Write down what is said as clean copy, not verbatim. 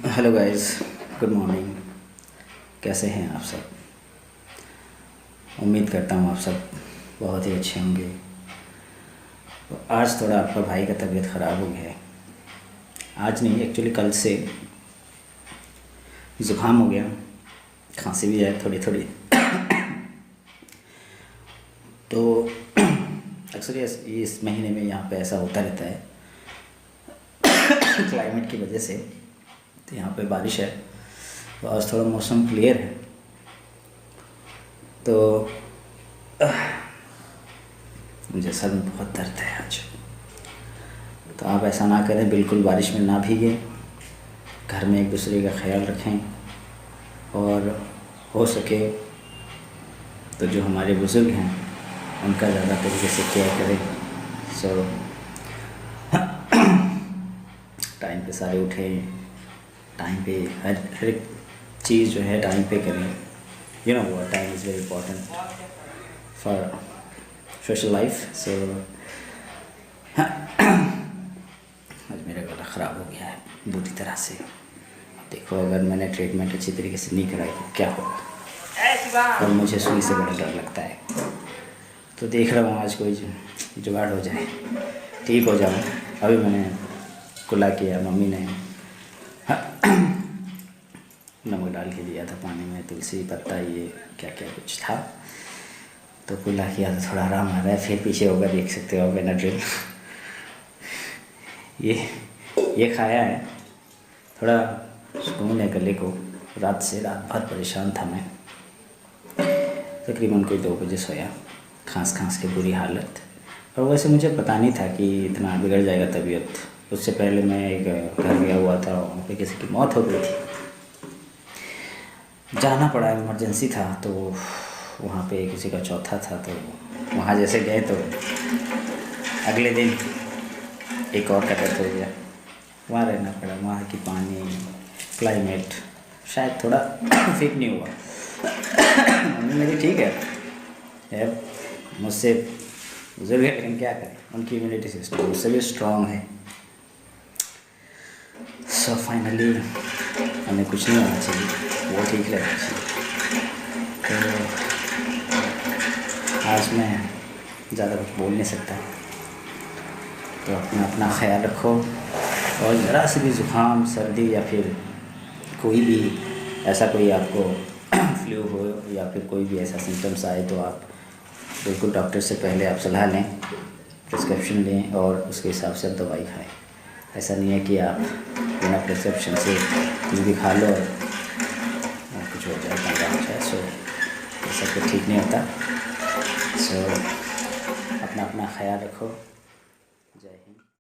Hello guys, good morning. कैसे हैं आप सब? उम्मीद करता हूँ आप सब बहुत ही अच्छे होंगे। तो आज थोड़ा आपका भाई का तबीयत ख़राब हो गया है। आज नहीं, एक्चुअली कल से ज़ुकाम हो गया, खांसी भी है थोड़ी थोड़ी। तो अक्सर इस महीने में यहाँ पे ऐसा होता रहता है क्लाइमेट की वजह से। तो यहाँ पे बारिश है, तो आज थोड़ा मौसम क्लियर है। तो मुझे सर में बहुत दर्द है आज। तो आप ऐसा ना करें, बिल्कुल बारिश में ना भीगें, घर में एक दूसरे का ख्याल रखें, और हो सके तो जो हमारे बुज़ुर्ग हैं उनका ज़्यादा तरीके से केयर करें। सो टाइम पे सारे उठें, टाइम पे हर एक चीज़ जो है टाइम पे करें। You know what, time is very important for social life. So आज मेरा गला ख़राब हो गया है बुरी तरह से। देखो, अगर मैंने ट्रीटमेंट अच्छी तरीके से नहीं कराई तो क्या होगा, और मुझे सुई से बड़ा डर लगता है। तो देख रहा हूँ आज कोई जुगाड़ हो जाए, ठीक हो जाऊँ। अभी मैंने कुल्ला किया, मम्मी ने नमक डाल के दिया था पानी में, तुलसी पत्ता, ये क्या क्या कुछ था, तो कुल्ला किया तो थोड़ा आराम आ रहा है। फिर पीछे होगा, देख सकते हो बेनाड्रिल ये खाया है, थोड़ा सुकून है गले को। रात भर परेशान था मैं, तकरीबन कोई 2 बजे सोया, खांस के बुरी हालत। और वैसे मुझे पता नहीं था कि इतना बिगड़ जाएगा तबीयत। उससे पहले मैं एक घर गया हुआ था, वहाँ पे किसी की मौत हो गई थी, जाना पड़ा, इमरजेंसी था। तो वहाँ पे किसी का चौथा था, तो वहाँ जैसे गए तो अगले दिन एक और का डेथ हो गया। वहाँ रहना पड़ा, वहाँ की पानी, क्लाइमेट शायद थोड़ा फिट नहीं हुआ। मम्मी मेरी ठीक है, मुझसे बुजुर्ग है, लेकिन क्या करें, उनकी इम्यूनिटी सिस्टम मुझसे भी स्ट्रॉन्ग है। सो फाइनली हमें कुछ नहीं होना चाहिए, वो ठीक रहना चाहिए। तो आज मैं ज़्यादा कुछ बोल नहीं सकता, तो अपना ख्याल रखो। और ज़रा से भी ज़ुकाम, सर्दी या फिर कोई भी ऐसा कोई आपको फ्लू हो या फिर कोई भी ऐसा सिम्टम्स आए, तो आप बिल्कुल डॉक्टर से पहले आप सलाह लें, प्रिस्क्रिप्शन लें और उसके हिसाब से आप दवाई खाएं। ऐसा नहीं है कि आप बिना प्रिस्क्रिप्शन से कुछ भी खा लो और कुछ हो जाए, पंगा हो जाए। सो ये सब कुछ ठीक नहीं होता। सो अपना ख्याल रखो। जय हिंद।